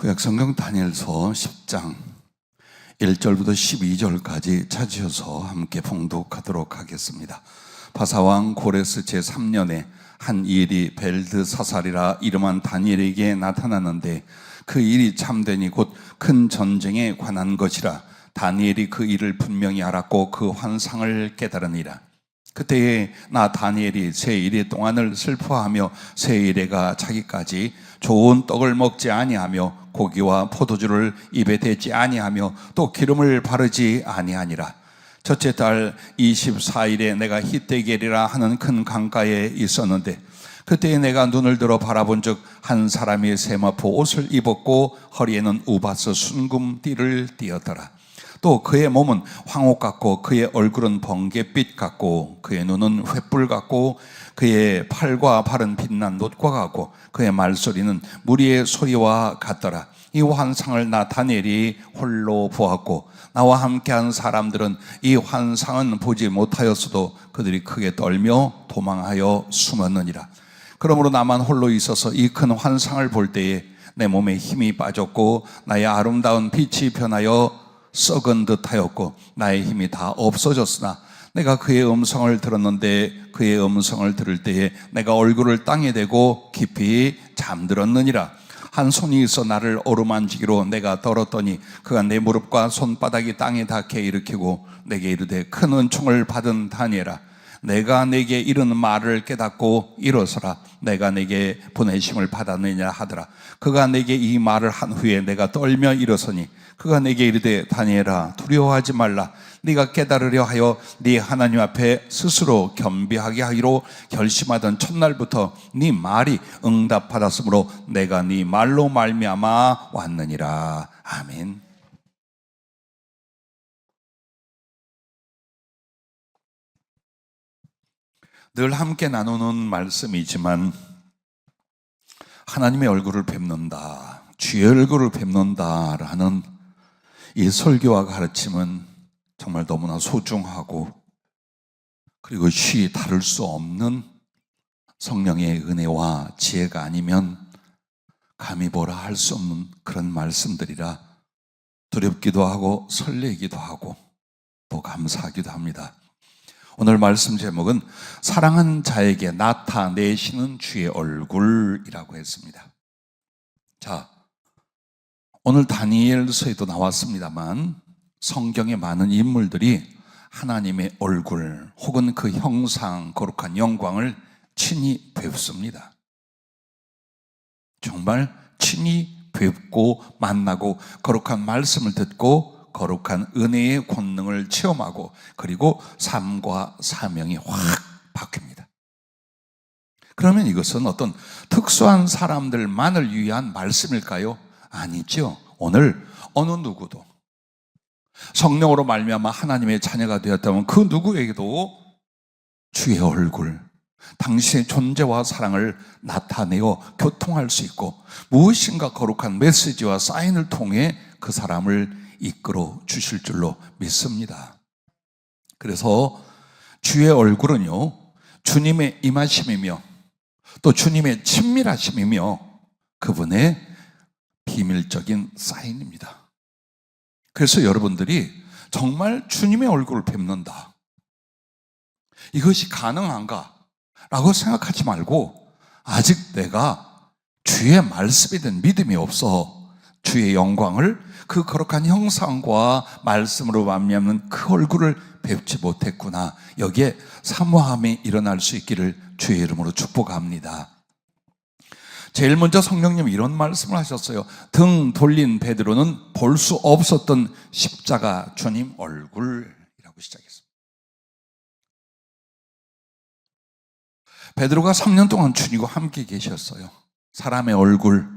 구약성경 다니엘서 10장 1절부터 12절까지 찾으셔서 함께 봉독하도록 하겠습니다. 바사왕 고레스 제3년에 한 일이 벨드사살이라 이름한 다니엘에게 나타났는데 그 일이 참되니 곧 큰 전쟁에 관한 것이라. 다니엘이 그 일을 분명히 알았고 그 환상을 깨달으니라. 그때에 나 다니엘이 새 이래 동안을 슬퍼하며 새 이래가 차기까지 좋은 떡을 먹지 아니하며 고기와 포도주를 입에 대지 아니하며 또 기름을 바르지 아니하니라. 첫째 달 24일에 내가 히데겔이라 하는 큰 강가에 있었는데 그때에 내가 눈을 들어 바라본 즉 한 사람이 세마포 옷을 입었고 허리에는 우바스 순금띠를 띠었더라. 또 그의 몸은 황옥 같고 그의 얼굴은 번갯빛 같고 그의 눈은 횃불 같고 그의 팔과 발은 빛난 놋과 같고 그의 말소리는 무리의 소리와 같더라. 이 환상을 나 다니엘이 홀로 보았고 나와 함께한 사람들은 이 환상은 보지 못하였어도 그들이 크게 떨며 도망하여 숨었느니라. 그러므로 나만 홀로 있어서 이 큰 환상을 볼 때에 내 몸에 힘이 빠졌고 나의 아름다운 빛이 변하여 썩은 듯하였고 나의 힘이 다 없어졌으나 내가 그의 음성을 들었는데 그의 음성을 들을 때에 내가 얼굴을 땅에 대고 깊이 잠들었느니라. 한 손이 있어 나를 어루만지기로 내가 떨었더니 그가 내 무릎과 손바닥이 땅에 닿게 일으키고 내게 이르되 큰 은총을 받은 다니엘아, 내가 내게 이르는 말을 깨닫고 일어서라. 내가 내게 보내심을 받았느냐 하더라. 그가 내게 이 말을 한 후에 내가 떨며 일어서니 그가 내게 이르되 다니엘아, 두려워하지 말라. 네가 깨달으려 하여 네 하나님 앞에 스스로 겸비하게 하기로 결심하던 첫날부터 네 말이 응답받았으므로 내가 네 말로 말미암아 왔느니라. 아멘. 늘 함께 나누는 말씀이지만 하나님의 얼굴을 뵙는다, 주의 얼굴을 뵙는다라는 이 설교와 가르침은 정말 너무나 소중하고 그리고 쉬이 다룰 수 없는 성령의 은혜와 지혜가 아니면 감히 뭐라 할 수 없는 그런 말씀들이라 두렵기도 하고 설레기도 하고 또 감사하기도 합니다. 오늘 말씀 제목은 사랑한 자에게 나타내시는 주의 얼굴이라고 했습니다. 자, 오늘 다니엘서에도 나왔습니다만 성경의 많은 인물들이 하나님의 얼굴 혹은 그 형상, 거룩한 영광을 친히 뵙습니다. 정말 친히 뵙고 만나고 거룩한 말씀을 듣고 거룩한 은혜의 권능을 체험하고 그리고 삶과 사명이 확 바뀝니다. 그러면 이것은 어떤 특수한 사람들만을 위한 말씀일까요? 아니죠. 오늘 어느 누구도 성령으로 말미암아 하나님의 자녀가 되었다면 그 누구에게도 주의 얼굴, 당신의 존재와 사랑을 나타내어 교통할 수 있고 무엇인가 거룩한 메시지와 사인을 통해 그 사람을 이끌어 주실 줄로 믿습니다. 그래서 주의 얼굴은요, 주님의 임하심이며 또 주님의 친밀하심이며 그분의 비밀적인 사인입니다. 그래서 여러분들이 정말 주님의 얼굴을 뵙는다, 이것이 가능한가? 라고 생각하지 말고 아직 내가 주의 말씀에 대한 믿음이 없어 주의 영광을 그 거룩한 형상과 말씀으로 말미암는 그 얼굴을 뵙지 못했구나, 여기에 사모함이 일어날 수 있기를 주의 이름으로 축복합니다. 제일 먼저 성령님이 이런 말씀을 하셨어요. 등 돌린 베드로는 볼 수 없었던 십자가 주님 얼굴이라고 시작했습니다. 베드로가 3년 동안 주님과 함께 계셨어요. 사람의 얼굴,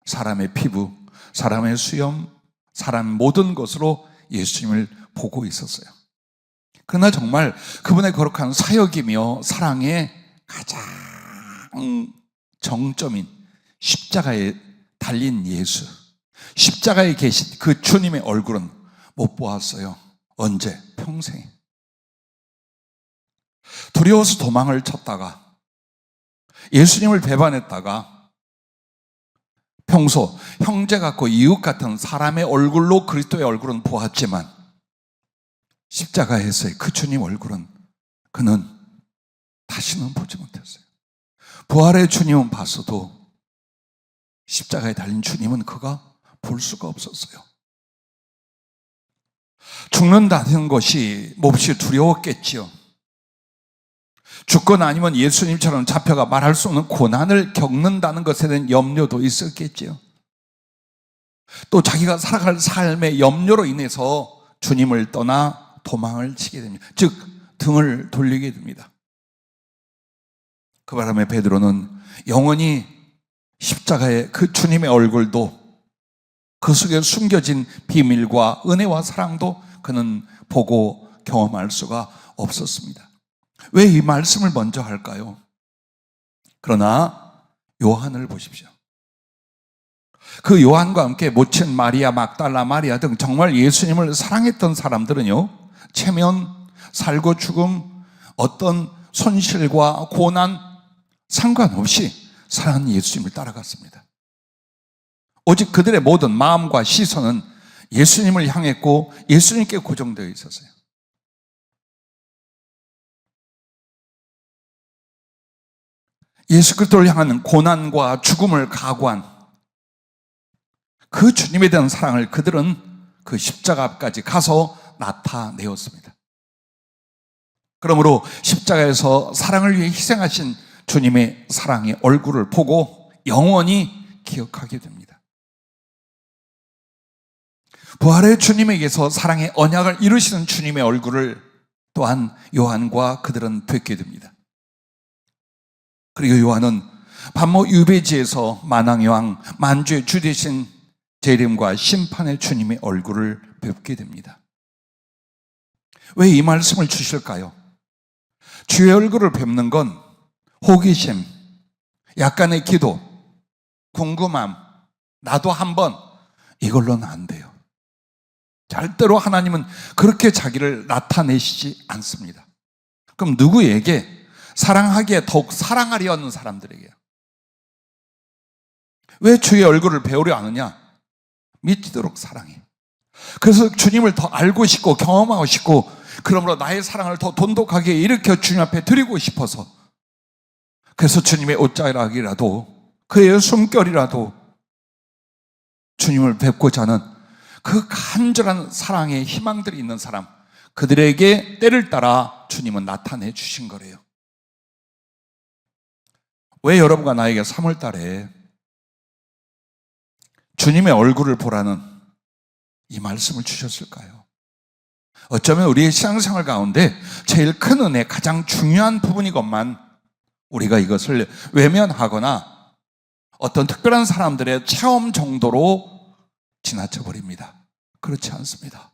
사람의 피부, 사람의 수염, 사람 모든 것으로 예수님을 보고 있었어요. 그러나 정말 그분의 거룩한 사역이며 사랑의 가장 정점인 십자가에 달린 예수, 십자가에 계신 그 주님의 얼굴은 못 보았어요. 언제? 평생. 두려워서 도망을 쳤다가 예수님을 배반했다가 평소 형제 같고 이웃 같은 사람의 얼굴로 그리스도의 얼굴은 보았지만 십자가에서의 그 주님 얼굴은 그는 다시는 보지 못했어요. 부활의 주님은 봤어도 십자가에 달린 주님은 그가 볼 수가 없었어요. 죽는다는 것이 몹시 두려웠겠지요. 죽거나 아니면 예수님처럼 잡혀가 말할 수 없는 고난을 겪는다는 것에 대한 염려도 있었겠지요. 또 자기가 살아갈 삶의 염려로 인해서 주님을 떠나 도망을 치게 됩니다. 즉 등을 돌리게 됩니다. 그 바람에 베드로는 영원히 십자가의 그 주님의 얼굴도 그 속에 숨겨진 비밀과 은혜와 사랑도 그는 보고 경험할 수가 없었습니다. 왜 이 말씀을 먼저 할까요? 그러나 요한을 보십시오. 그 요한과 함께 모친 마리아, 막달라 마리아 등 정말 예수님을 사랑했던 사람들은요, 체면, 살고 죽음, 어떤 손실과 고난 상관없이 사랑하는 예수님을 따라갔습니다. 오직 그들의 모든 마음과 시선은 예수님을 향했고 예수님께 고정되어 있었어요. 예수 그리스도를 향하는 고난과 죽음을 각오한 그 주님에 대한 사랑을 그들은 그 십자가 앞까지 가서 나타내었습니다. 그러므로 십자가에서 사랑을 위해 희생하신 주님의 사랑의 얼굴을 보고 영원히 기억하게 됩니다. 부활의 주님에게서 사랑의 언약을 이루시는 주님의 얼굴을 또한 요한과 그들은 뵙게 됩니다. 그리고 요한은 반모 유배지에서 만왕의 만주의 주 되신 재림과 심판의 주님의 얼굴을 뵙게 됩니다. 왜 이 말씀을 주실까요? 주의 얼굴을 뵙는 건 호기심, 약간의 기도, 궁금함, 나도 한번 이걸로는 안 돼요. 절대로 하나님은 그렇게 자기를 나타내시지 않습니다. 그럼 누구에게? 사랑하기에 더욱 사랑하려 하는 사람들에게요. 왜 주의 얼굴을 배우려 하느냐? 미치도록 사랑해. 그래서 주님을 더 알고 싶고 경험하고 싶고, 그러므로 나의 사랑을 더 돈독하게 일으켜 주님 앞에 드리고 싶어서, 그래서 주님의 옷자락이라도 그의 숨결이라도 주님을 뵙고자 하는 그 간절한 사랑의 희망들이 있는 사람, 그들에게 때를 따라 주님은 나타내 주신 거래요. 왜 여러분과 나에게 3월 달에 주님의 얼굴을 보라는 이 말씀을 주셨을까요? 어쩌면 우리의 신앙생활 가운데 제일 큰 은혜, 가장 중요한 부분이건만 우리가 이것을 외면하거나 어떤 특별한 사람들의 체험 정도로 지나쳐 버립니다. 그렇지 않습니다.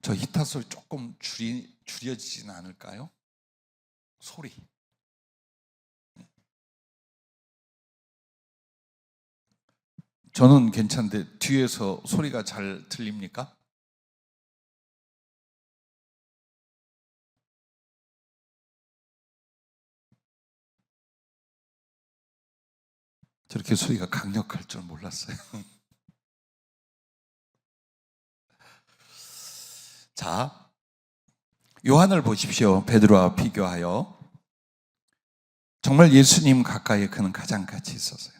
저 기타 소리 조금 줄여지지는 않을까요? 소리. 저는 괜찮은데 뒤에서 소리가 잘 들립니까? 저렇게 소리가 강력할 줄 몰랐어요. 자, 요한을 보십시오. 베드로와 비교하여. 정말 예수님 가까이에 그는 가장 같이 있었어요.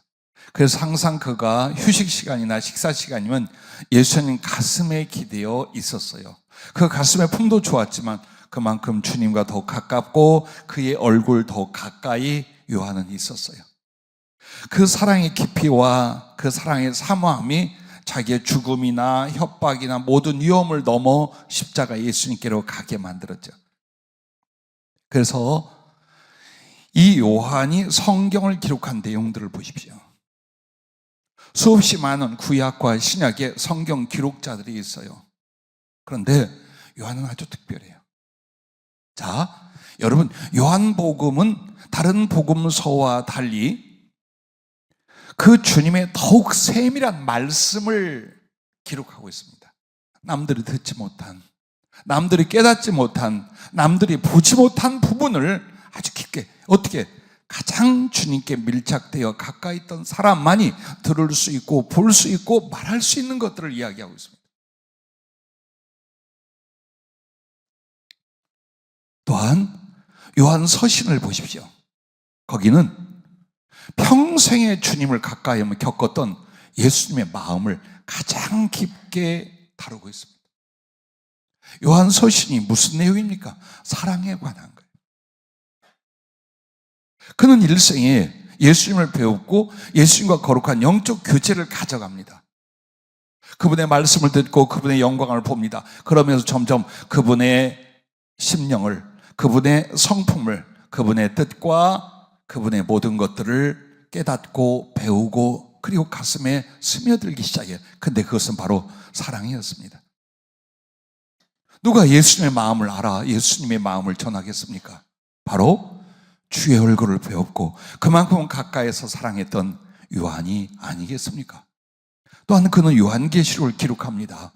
그래서 항상 그가 휴식 시간이나 식사 시간이면 예수님 가슴에 기대어 있었어요. 그 가슴의 품도 좋았지만 그만큼 주님과 더 가깝고 그의 얼굴 더 가까이 요한은 있었어요. 그 사랑의 깊이와 그 사랑의 사모함이 자기의 죽음이나 협박이나 모든 위험을 넘어 십자가 예수님께로 가게 만들었죠. 그래서 이 요한이 성경을 기록한 내용들을 보십시오. 수없이 많은 구약과 신약의 성경 기록자들이 있어요. 그런데 요한은 아주 특별해요. 자, 여러분, 요한복음은 다른 복음서와 달리 그 주님의 더욱 세밀한 말씀을 기록하고 있습니다. 남들이 듣지 못한, 남들이 깨닫지 못한, 남들이 보지 못한 부분을 아주 깊게, 어떻게 가장 주님께 밀착되어 가까이 있던 사람만이 들을 수 있고 볼 수 있고 말할 수 있는 것들을 이야기하고 있습니다. 또한 요한 서신을 보십시오. 거기는 평생에 주님을 가까이 하며 겪었던 예수님의 마음을 가장 깊게 다루고 있습니다. 요한 서신이 무슨 내용입니까? 사랑에 관한 거예요. 그는 일생에 예수님을 배웠고 예수님과 거룩한 영적 교제를 가져갑니다. 그분의 말씀을 듣고 그분의 영광을 봅니다. 그러면서 점점 그분의 심령을, 그분의 성품을, 그분의 뜻과 그분의 모든 것들을 깨닫고 배우고 그리고 가슴에 스며들기 시작해요. 근데 그것은 바로 사랑이었습니다. 누가 예수님의 마음을 알아 예수님의 마음을 전하겠습니까? 바로 주의 얼굴을 배웠고 그만큼 가까이서 사랑했던 요한이 아니겠습니까? 또한 그는 요한계시록을 기록합니다.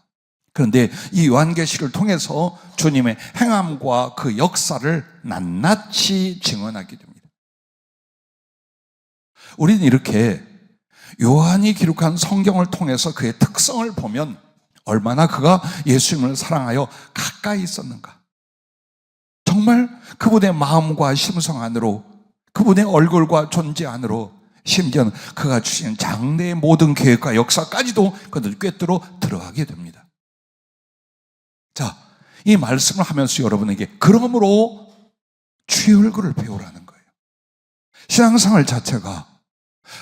그런데 이 요한계시를 통해서 주님의 행함과 그 역사를 낱낱이 증언하게 됩니다. 우리는 이렇게 요한이 기록한 성경을 통해서 그의 특성을 보면 얼마나 그가 예수님을 사랑하여 가까이 있었는가. 정말 그분의 마음과 심성 안으로, 그분의 얼굴과 존재 안으로, 심지어는 그가 주신 장래의 모든 계획과 역사까지도 그들 꿰뚫어 들어가게 됩니다. 자, 이 말씀을 하면서 여러분에게 그러므로 주의 얼굴을 배우라는 거예요. 신앙생활 자체가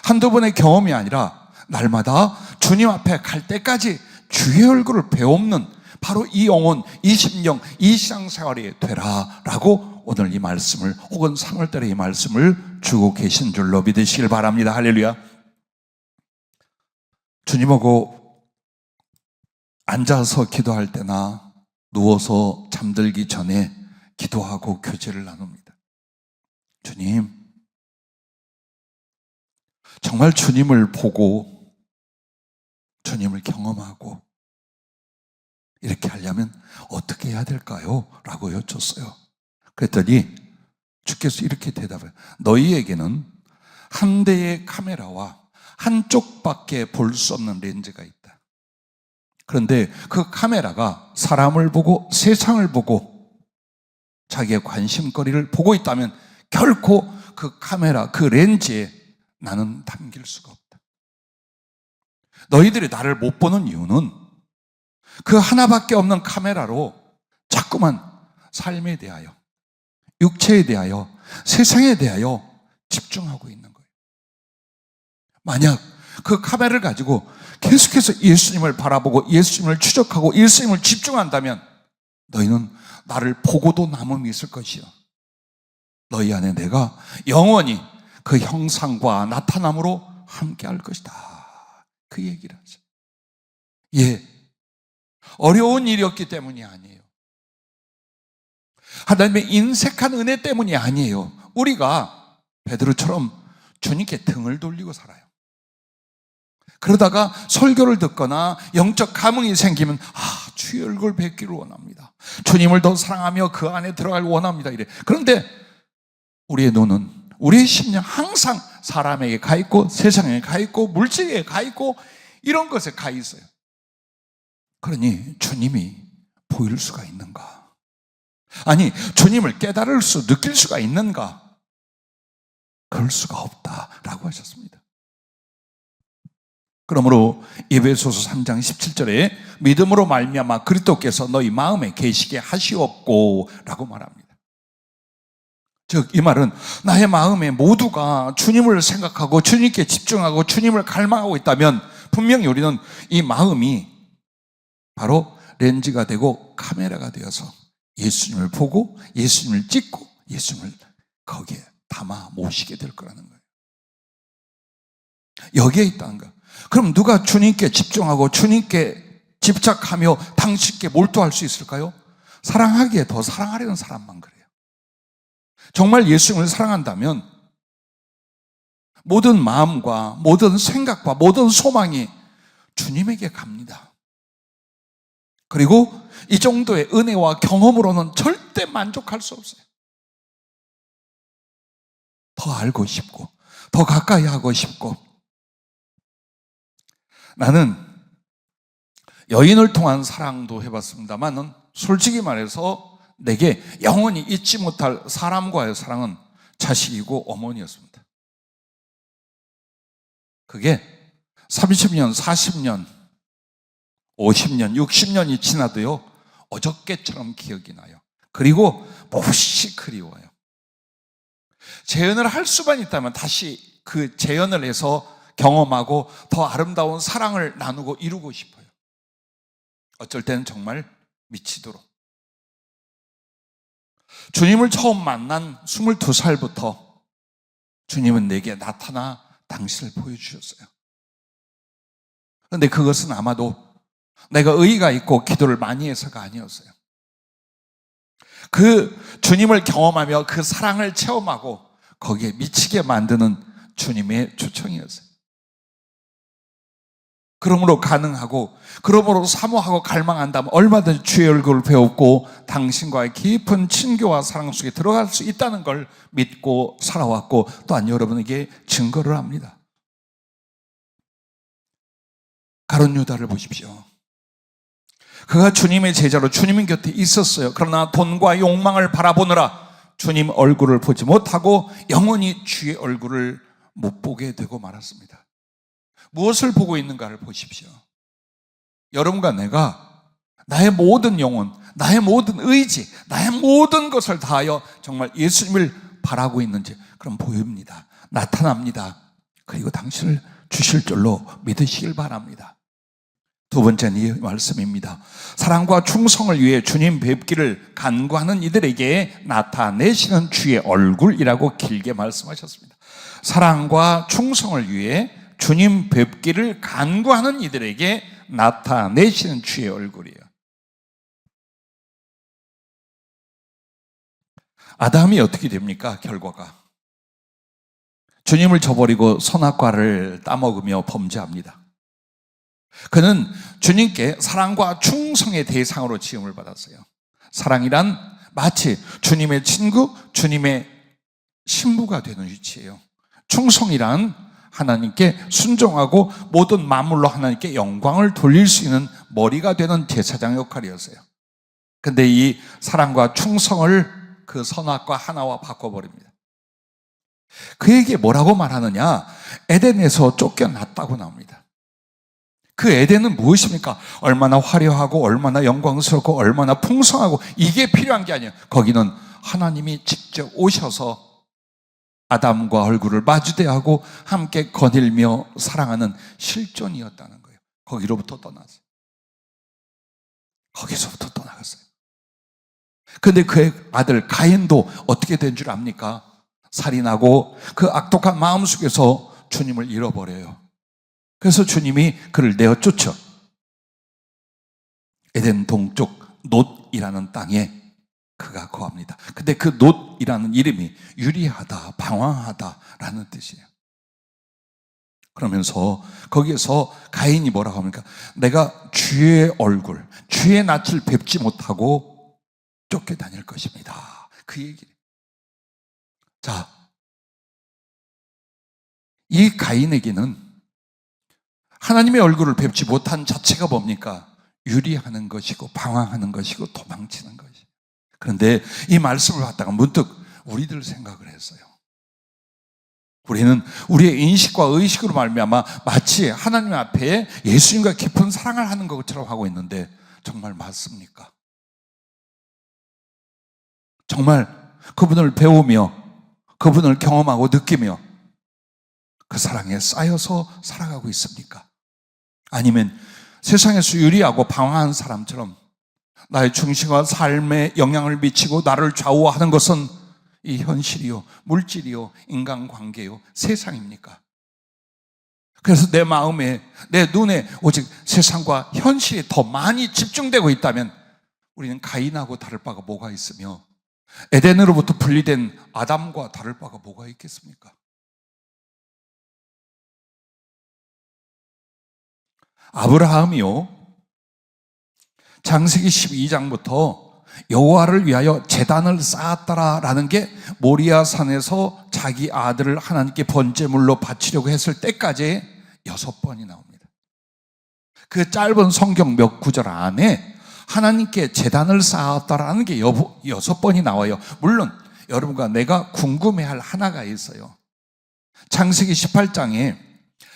한두 번의 경험이 아니라 날마다 주님 앞에 갈 때까지 주의 얼굴을 배우는 바로 이 영혼, 이 심령, 이 신앙생활이 되라라고 오늘 이 말씀을 혹은 3월달에 이 말씀을 주고 계신 줄로 믿으시길 바랍니다. 할렐루야. 주님하고 앉아서 기도할 때나 누워서 잠들기 전에 기도하고 교제를 나눕니다. 주님, 정말 주님을 보고 주님을 경험하고 이렇게 하려면 어떻게 해야 될까요? 라고 여쭸어요. 그랬더니 주께서 이렇게 대답해요. 너희에게는 한 대의 카메라와 한쪽밖에 볼 수 없는 렌즈가 있다. 그런데 그 카메라가 사람을 보고 세상을 보고 자기의 관심거리를 보고 있다면 결코 그 카메라, 그 렌즈에 나는 담길 수가 없다. 너희들이 나를 못 보는 이유는 그 하나밖에 없는 카메라로 자꾸만 삶에 대하여, 육체에 대하여, 세상에 대하여 집중하고 있는 거예요. 만약 그 카메라를 가지고 계속해서 예수님을 바라보고 예수님을 추적하고 예수님을 집중한다면 너희는 나를 보고도 남음이 있을 것이요. 너희 안에 내가 영원히 그 형상과 나타남으로 함께할 것이다. 그 얘기를 하죠. 예, 어려운 일이었기 때문이 아니에요. 하나님의 인색한 은혜 때문이 아니에요. 우리가 베드로처럼 주님께 등을 돌리고 살아요. 그러다가 설교를 듣거나 영적 감흥이 생기면 주의 얼굴 뵙기를 원합니다. 주님을 더 사랑하며 그 안에 들어가길 원합니다. 이래. 그런데 우리의 눈은, 우리의 심령 항상 사람에게 가 있고 세상에 가 있고 물질에 가 있고 이런 것에 가 있어요. 그러니 주님이 보일 수가 있는가? 아니, 주님을 깨달을 수, 느낄 수가 있는가? 그럴 수가 없다라고 하셨습니다. 그러므로 에베소서 3장 17절에 믿음으로 말미암아 그리스도께서 너희 마음에 계시게 하시옵고 라고 말합니다. 즉 이 말은 나의 마음에 모두가 주님을 생각하고 주님께 집중하고 주님을 갈망하고 있다면 분명히 우리는 이 마음이 바로 렌즈가 되고 카메라가 되어서 예수님을 보고 예수님을 찍고 예수님을 거기에 담아 모시게 될 거라는 거예요. 여기에 있다는 거예요. 그럼 누가 주님께 집중하고 주님께 집착하며 당신께 몰두할 수 있을까요? 사랑하기에 더 사랑하려는 사람만 그래요. 정말 예수님을 사랑한다면 모든 마음과 모든 생각과 모든 소망이 주님에게 갑니다. 그리고 이 정도의 은혜와 경험으로는 절대 만족할 수 없어요. 더 알고 싶고 더 가까이 하고 싶고, 나는 여인을 통한 사랑도 해봤습니다만 솔직히 말해서 내게 영원히 잊지 못할 사람과의 사랑은 자식이고 어머니였습니다. 그게 30년, 40년, 50년, 60년이 지나도요 어저께처럼 기억이 나요. 그리고 몹시 그리워요. 재연을 할 수만 있다면 다시 그 재연을 해서 경험하고 더 아름다운 사랑을 나누고 이루고 싶어요. 어쩔 때는 정말 미치도록. 주님을 처음 만난 22살부터 주님은 내게 나타나 당신을 보여주셨어요. 그런데 그것은 아마도 내가 의의가 있고 기도를 많이 해서가 아니었어요. 그 주님을 경험하며 그 사랑을 체험하고 거기에 미치게 만드는 주님의 초청이었어요. 그러므로 가능하고, 그러므로 사모하고 갈망한다면 얼마든지 주의 얼굴을 배웠고 당신과의 깊은 친교와 사랑 속에 들어갈 수 있다는 걸 믿고 살아왔고, 또한 여러분에게 증거를 합니다. 가룟 유다를 보십시오. 그가 주님의 제자로 주님 곁에 있었어요. 그러나 돈과 욕망을 바라보느라 주님 얼굴을 보지 못하고 영원히 주의 얼굴을 못 보게 되고 말았습니다. 무엇을 보고 있는가를 보십시오. 여러분과 내가 나의 모든 영혼, 나의 모든 의지, 나의 모든 것을 다하여 정말 예수님을 바라고 있는지 그럼 보입니다. 나타납니다. 그리고 당신을 주실 줄로 믿으시길 바랍니다. 두 번째는 이 말씀입니다. 사랑과 충성을 위해 주님 뵙기를 간구하는 이들에게 나타내시는 주의 얼굴이라고 길게 말씀하셨습니다. 사랑과 충성을 위해 주님 뵙기를 간구하는 이들에게 나타내시는 주의 얼굴이에요. 아담이 어떻게 됩니까? 결과가 주님을 저버리고 선악과를 따먹으며 범죄합니다. 그는 주님께 사랑과 충성의 대상으로 지음을 받았어요. 사랑이란 마치 주님의 친구, 주님의 신부가 되는 위치예요. 충성이란 하나님께 순종하고 모든 만물로 하나님께 영광을 돌릴 수 있는 머리가 되는 제사장 역할이었어요. 근데 이 사랑과 충성을 그 선악과 하나와 바꿔버립니다. 그에게 뭐라고 말하느냐? 에덴에서 쫓겨났다고 나옵니다. 그 에덴은 무엇입니까? 얼마나 화려하고 얼마나 영광스럽고 얼마나 풍성하고 이게 필요한 게 아니에요. 거기는 하나님이 직접 오셔서 아담과 얼굴을 마주대하고 함께 거닐며 사랑하는 실존이었다는 거예요. 거기로부터 떠났어요. 거기서부터 떠나갔어요. 그런데 그의 아들 가인도 어떻게 된 줄 압니까? 살인하고 그 악독한 마음 속에서 주님을 잃어버려요. 그래서 주님이 그를 내어 쫓아 에덴 동쪽 놋이라는 땅에 그가 거합니다. 근데 그 놋이라는 이름이 유리하다, 방황하다라는 뜻이에요. 그러면서 거기에서 가인이 뭐라고 합니까? 내가 주의 얼굴, 주의 낯을 뵙지 못하고 쫓겨다닐 것입니다. 그 얘기를. 자, 이 가인에게는 하나님의 얼굴을 뵙지 못한 자체가 뭡니까? 유리하는 것이고 방황하는 것이고 도망치는 것이에요. 그런데 이 말씀을 받다가 문득 우리들 생각을 했어요. 우리는 우리의 인식과 의식으로 말미암아 마치 하나님 앞에 예수님과 깊은 사랑을 하는 것처럼 하고 있는데 정말 맞습니까? 정말 그분을 배우며 그분을 경험하고 느끼며 그 사랑에 쌓여서 살아가고 있습니까? 아니면 세상에서 유리하고 방황한 사람처럼 나의 중심과 삶에 영향을 미치고 나를 좌우하는 것은 이 현실이요, 물질이요, 인간관계요, 세상입니까? 그래서 내 마음에, 내 눈에 오직 세상과 현실이 더 많이 집중되고 있다면 우리는 가인하고 다를 바가 뭐가 있으며 에덴으로부터 분리된 아담과 다를 바가 뭐가 있겠습니까? 아브라함이요, 창세기 12장부터 여호와를 위하여 제단을 쌓았더라라는 게 모리아 산에서 자기 아들을 하나님께 번제물로 바치려고 했을 때까지 6번이 나옵니다. 그 짧은 성경 몇 구절 안에 하나님께 제단을 쌓았다라는 게 6번이 나와요. 물론 여러분과 내가 궁금해할 하나가 있어요. 창세기 18장에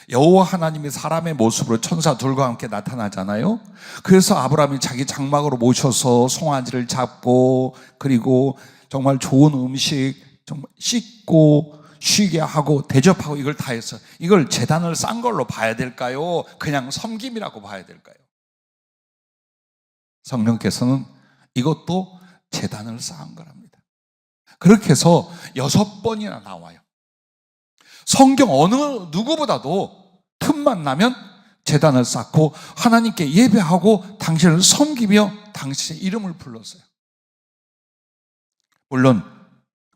여호와 하나님이 사람의 모습으로 천사 둘과 함께 나타나잖아요. 그래서 아브라함이 자기 장막으로 모셔서 송아지를 잡고, 그리고 정말 좋은 음식 정말 씻고 쉬게 하고 대접하고 이걸 다 했어요. 이걸 제단을 쌓은 걸로 봐야 될까요? 그냥 섬김이라고 봐야 될까요? 성령께서는 이것도 제단을 쌓은 거랍니다. 그렇게 해서 6번이나 나와요. 성경 어느 누구보다도 틈만 나면 제단을 쌓고 하나님께 예배하고 당신을 섬기며 당신의 이름을 불렀어요. 물론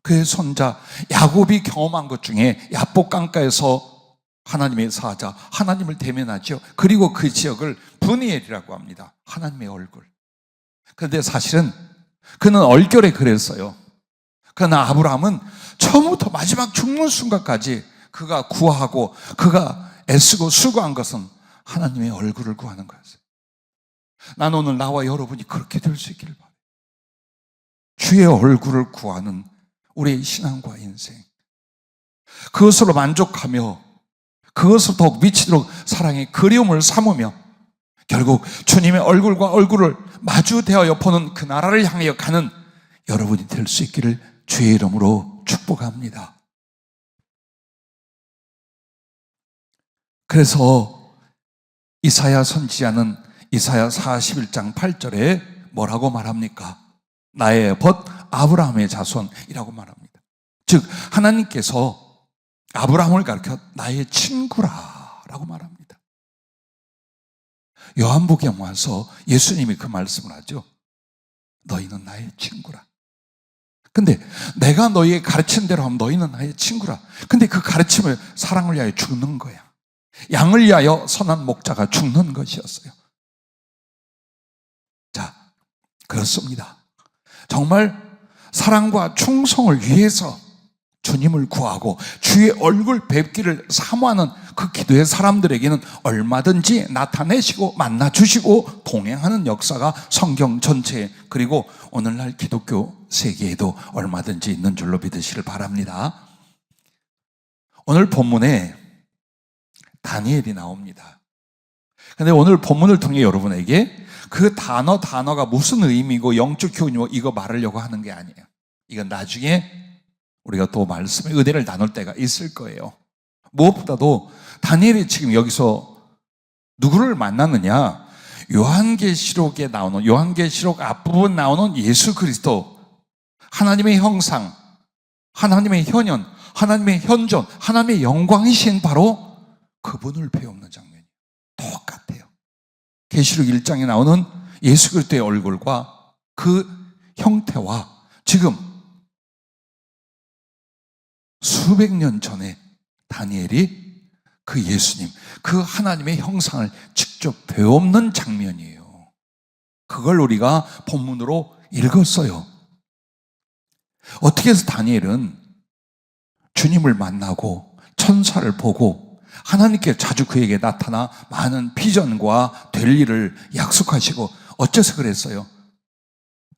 그의 손자 야곱이 경험한 것 중에 야복 강가에서 하나님의 사자, 하나님을 대면하죠. 그리고 그 지역을 브니엘이라고 합니다. 하나님의 얼굴. 그런데 사실은 그는 얼결에 그랬어요. 그러나 아브라함은 처음부터 마지막 죽는 순간까지 그가 구하고 그가 애쓰고 수고한 것은 하나님의 얼굴을 구하는 거였어요. 난 오늘 나와 여러분이 그렇게 될 수 있기를 바라요. 주의 얼굴을 구하는 우리의 신앙과 인생, 그것으로 만족하며 그것을 더욱 미치도록 사랑의 그리움을 삼으며 결국 주님의 얼굴과 얼굴을 마주대하여 보는 그 나라를 향하여 가는 여러분이 될 수 있기를 주의 이름으로 축복합니다. 그래서 이사야 선지자는 이사야 41장 8절에 뭐라고 말합니까? 나의 벗 아브라함의 자손이라고 말합니다. 즉 하나님께서 아브라함을 가르쳐 나의 친구라라고 말합니다. 요한복음에 와서 예수님이 그 말씀을 하죠. 너희는 나의 친구라. 근데 내가 너희의 가르친 대로 하면 너희는 나의 친구라. 근데 그 가르침을 사랑을 위하여 죽는 거야. 양을 위하여 선한 목자가 죽는 것이었어요. 자, 그렇습니다. 정말 사랑과 충성을 위해서 주님을 구하고 주의 얼굴 뵙기를 사모하는 그 기도의 사람들에게는 얼마든지 나타내시고 만나주시고 동행하는 역사가 성경 전체에, 그리고 오늘날 기독교 세계에도 얼마든지 있는 줄로 믿으시길 바랍니다. 오늘 본문에 다니엘이 나옵니다. 그런데 오늘 본문을 통해 여러분에게 그 단어가 무슨 의미고 영적 교훈이고 이거 말하려고 하는 게 아니에요. 이건 나중에 우리가 또 말씀의 의대를 나눌 때가 있을 거예요. 무엇보다도 다니엘이 지금 여기서 누구를 만나느냐? 요한계시록에 나오는, 요한계시록 앞부분 나오는 예수 그리스도, 하나님의 형상, 하나님의 현현, 하나님의 현존, 하나님의 영광이신 바로 그분을 배우는 장면이 똑같아요. 계시록 1장에 나오는 예수 그리스도의 얼굴과 그 형태와 지금 수백 년 전에 다니엘이 그 예수님, 그 하나님의 형상을 직접 배우는 장면이에요. 그걸 우리가 본문으로 읽었어요. 어떻게 해서 다니엘은 주님을 만나고 천사를 보고 하나님께 자주 그에게 나타나 많은 비전과 될 일을 약속하시고 어째서 그랬어요?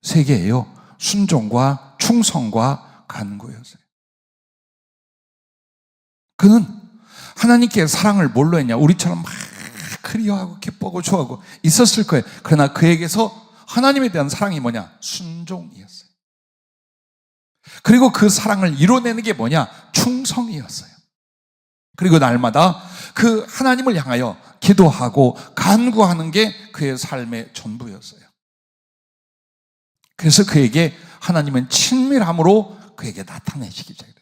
세 개예요. 순종과 충성과 간구였어요. 그는 하나님께 사랑을 뭘로 했냐? 우리처럼 막 그리워하고 기뻐하고 좋아하고 있었을 거예요. 그러나 그에게서 하나님에 대한 사랑이 뭐냐? 순종이었어요. 그리고 그 사랑을 이뤄내는 게 뭐냐? 충성이었어요. 그리고 날마다 그 하나님을 향하여 기도하고 간구하는 게 그의 삶의 전부였어요. 그래서 그에게 하나님은 친밀함으로 그에게 나타내시기 시작했어요.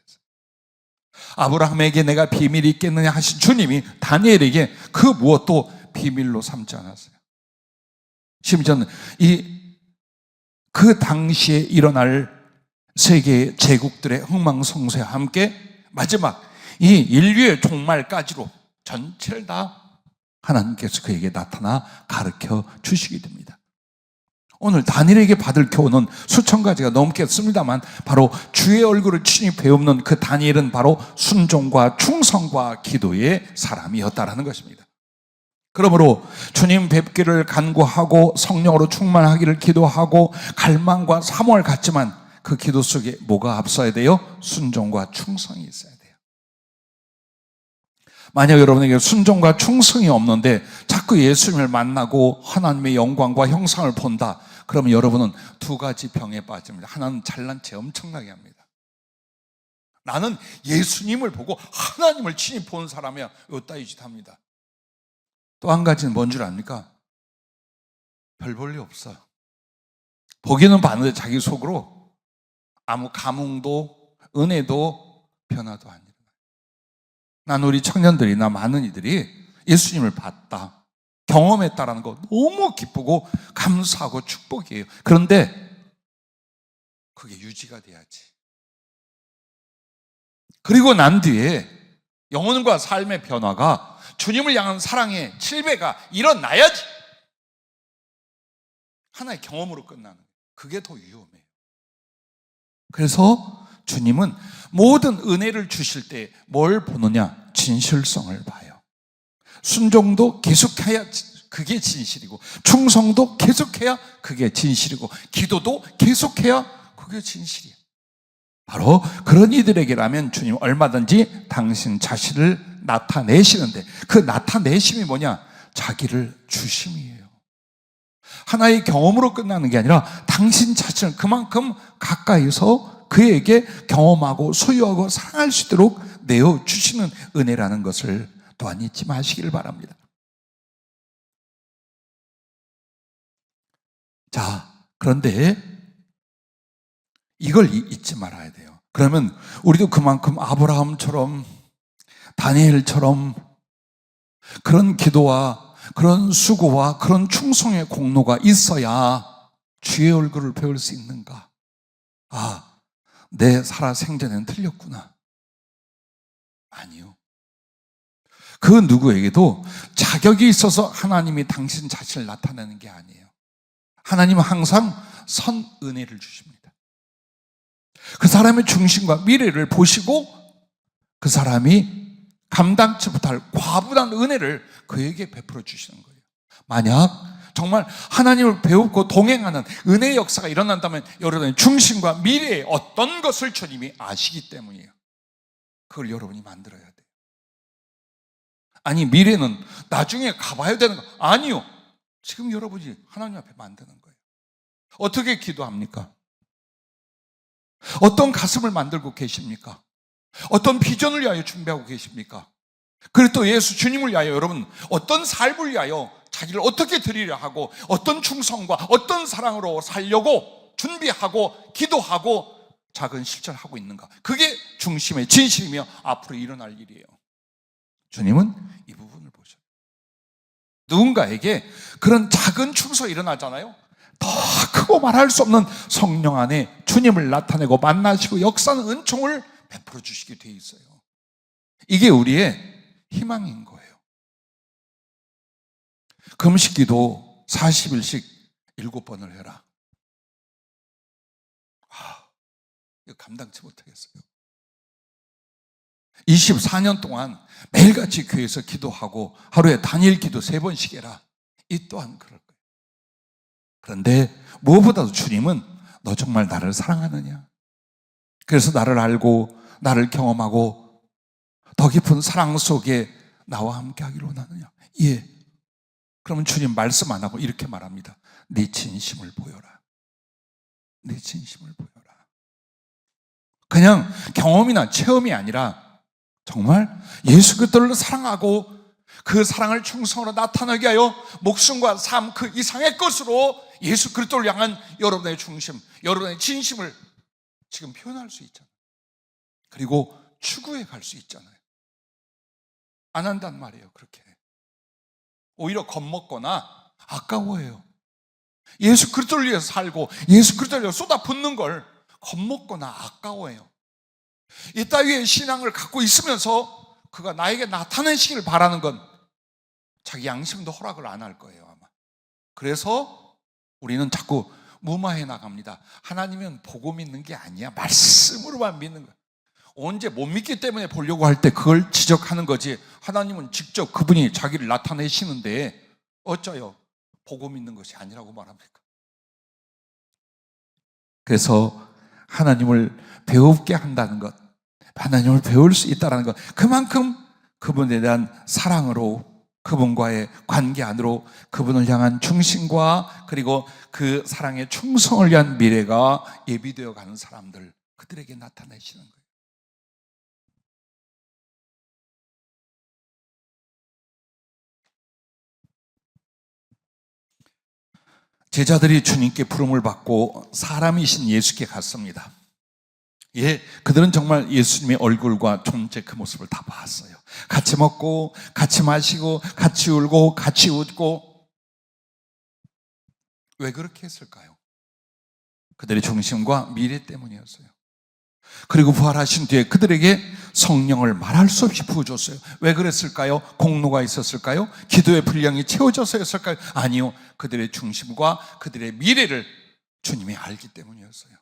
아브라함에게 내가 비밀이 있겠느냐 하신 주님이 다니엘에게 그 무엇도 비밀로 삼지 않았어요. 심지어는 그 당시에 일어날 세계의 제국들의 흥망성쇠와 함께 마지막 이 인류의 종말까지로 전체를 다 하나님께서 그에게 나타나 가르쳐 주시게 됩니다. 오늘 다니엘에게 받을 교훈은 수천 가지가 넘겠습니다만 바로 주의 얼굴을 친히 배우는 그 다니엘은 바로 순종과 충성과 기도의 사람이었다라는 것입니다. 그러므로 주님 뵙기를 간구하고 성령으로 충만하기를 기도하고 갈망과 사모를 갖지만 그 기도 속에 뭐가 앞서야 돼요? 순종과 충성이 있어야 돼요. 만약 여러분에게 순종과 충성이 없는데 자꾸 예수님을 만나고 하나님의 영광과 형상을 본다, 그러면 여러분은 두 가지 병에 빠집니다. 하나는 잘난 체 엄청나게 합니다. 나는 예수님을 보고 하나님을 친히 본 사람이야, 요따위 짓 합니다. 또 한 가지는 뭔 줄 압니까? 별 볼 일 없어요. 보기는 봤는데 자기 속으로 아무 감흥도 은혜도 변화도 안 일어나요. 난 우리 청년들이나 많은 이들이 예수님을 봤다, 경험했다라는 거 너무 기쁘고 감사하고 축복이에요. 그런데 그게 유지가 돼야지. 그리고 난 뒤에 영혼과 삶의 변화가, 주님을 향한 사랑의 7배가 일어나야지. 하나의 경험으로 끝나는 거예요. 그게 더 위험해요. 그래서 주님은 모든 은혜를 주실 때 뭘 보느냐? 진실성을 봐요. 순종도 계속해야 그게 진실이고, 충성도 계속해야 그게 진실이고, 기도도 계속해야 그게 진실이야. 바로 그런 이들에게라면 주님 얼마든지 당신 자신을 나타내시는데, 그 나타내심이 뭐냐? 자기를 주심이에요. 하나의 경험으로 끝나는 게 아니라 당신 자신을 그만큼 가까이서 그에게 경험하고 소유하고 사랑할 수 있도록 내어주시는 은혜라는 것을 또한 잊지 마시기를 바랍니다. 자, 그런데 이걸 잊지 말아야 돼요. 그러면 우리도 그만큼 아브라함처럼 다니엘처럼 그런 기도와 그런 수고와 그런 충성의 공로가 있어야 주의 얼굴을 배울 수 있는가? 아, 내 살아 생전에는 틀렸구나. 아니요. 그 누구에게도 자격이 있어서 하나님이 당신 자신을 나타내는 게 아니에요. 하나님은 항상 선 은혜를 주십니다. 그 사람의 중심과 미래를 보시고 그 사람이 감당치 못할 과분한 은혜를 그에게 베풀어 주시는 거예요. 만약 정말 하나님을 배우고 동행하는 은혜의 역사가 일어난다면 여러분의 중심과 미래의 어떤 것을 주님이 아시기 때문이에요. 그걸 여러분이 만들어야 돼요. 아니, 미래는 나중에 가봐야 되는 거 아니요. 지금 여러분이 하나님 앞에 만드는 거예요. 어떻게 기도합니까? 어떤 가슴을 만들고 계십니까? 어떤 비전을 위하여 준비하고 계십니까? 그리고 또 예수 주님을 위하여 여러분 어떤 삶을 위하여 자기를 어떻게 드리려 하고 어떤 충성과 어떤 사랑으로 살려고 준비하고 기도하고 작은 실천하고 있는가? 그게 중심의 진실이며 앞으로 일어날 일이에요. 주님은 이 부분을 보셔요. 누군가에게 그런 작은 충성이 일어나잖아요. 더 크고 말할 수 없는 성령 안에 주님을 나타내고 만나시고 역사는 은총을 베풀어 주시게 돼 있어요. 이게 우리의 희망인 거예요. 금식기도 40일씩 7번을 해라. 이거 감당치 못하겠어요. 24년 동안 매일같이 교회에서 기도하고 하루에 단일 기도 3번씩 해라. 이 또한 그럴 거예요. 그런데 무엇보다도 주님은 너 정말 나를 사랑하느냐? 그래서 나를 알고 나를 경험하고 더 깊은 사랑 속에 나와 함께 하기를 원하느냐? 예. 그러면 주님 말씀 안 하고 이렇게 말합니다. 네 진심을 보여라. 네 진심을 보여라. 그냥 경험이나 체험이 아니라 정말 예수 그리스도를 사랑하고 그 사랑을 충성으로 나타나게 하여 목숨과 삶 그 이상의 것으로 예수 그리스도를 향한 여러분의 중심, 여러분의 진심을 지금 표현할 수 있잖아요. 그리고 추구해 갈 수 있잖아요. 안 한단 말이에요. 그렇게 오히려 겁먹거나 아까워해요. 예수 그리스도를 위해서 살고 예수 그리스도를 위해서 쏟아붓는 걸 겁먹거나 아까워해요. 이 따위의 신앙을 갖고 있으면서 그가 나에게 나타내시기를 바라는 건 자기 양심도 허락을 안 할 거예요, 아마. 그래서 우리는 자꾸 무마해 나갑니다. 하나님은 보고 믿는 게 아니야. 말씀으로만 믿는 거야. 언제 못 믿기 때문에 보려고 할 때 그걸 지적하는 거지. 하나님은 직접 그분이 자기를 나타내시는데 어쩌요? 보고 믿는 것이 아니라고 말합니까? 그래서 하나님을 배우게 한다는 것, 하나님을 배울 수 있다는 것, 그만큼 그분에 대한 사랑으로, 그분과의 관계 안으로 그분을 향한 중심과 그리고 그 사랑의 충성을 위한 미래가 예비되어 가는 사람들, 그들에게 나타내시는 거예요. 제자들이 주님께 부름을 받고 사람이신 예수께 갔습니다. 예, 그들은 정말 예수님의 얼굴과 존재 그 모습을 다 봤어요. 같이 먹고, 같이 마시고, 같이 울고, 같이 웃고. 왜 그렇게 했을까요? 그들의 중심과 미래 때문이었어요. 그리고 부활하신 뒤에 그들에게 성령을 말할 수 없이 부어줬어요. 왜 그랬을까요? 공로가 있었을까요? 기도의 분량이 채워져서였을까요? 아니요. 그들의 중심과 그들의 미래를 주님이 알기 때문이었어요.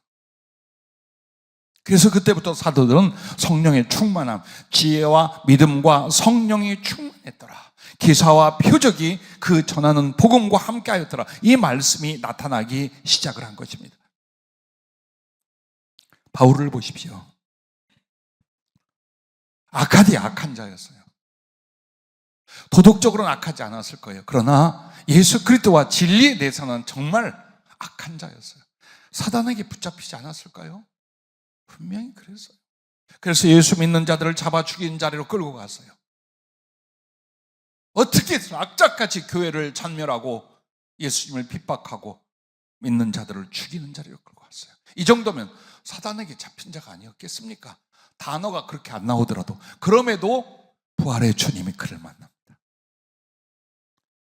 그래서 그때부터 사도들은 성령의 충만함, 지혜와 믿음과 성령이 충만했더라. 기사와 표적이 그 전하는 복음과 함께하였더라. 이 말씀이 나타나기 시작을 한 것입니다. 바울을 보십시오. 악한 자였어요. 도덕적으로는 악하지 않았을 거예요. 그러나 예수 그리스도와 진리에 대해서는 정말 악한 자였어요. 사단에게 붙잡히지 않았을까요? 분명히 그랬어요. 그래서 예수 믿는 자들을 잡아 죽이는 자리로 끌고 갔어요. 어떻게든 악착같이 교회를 찬멸하고 예수님을 핍박하고 믿는 자들을 죽이는 자리로 끌고 갔어요. 이 정도면 사단에게 잡힌 자가 아니었겠습니까? 단어가 그렇게 안 나오더라도. 그럼에도 부활의 주님이 그를 만납니다.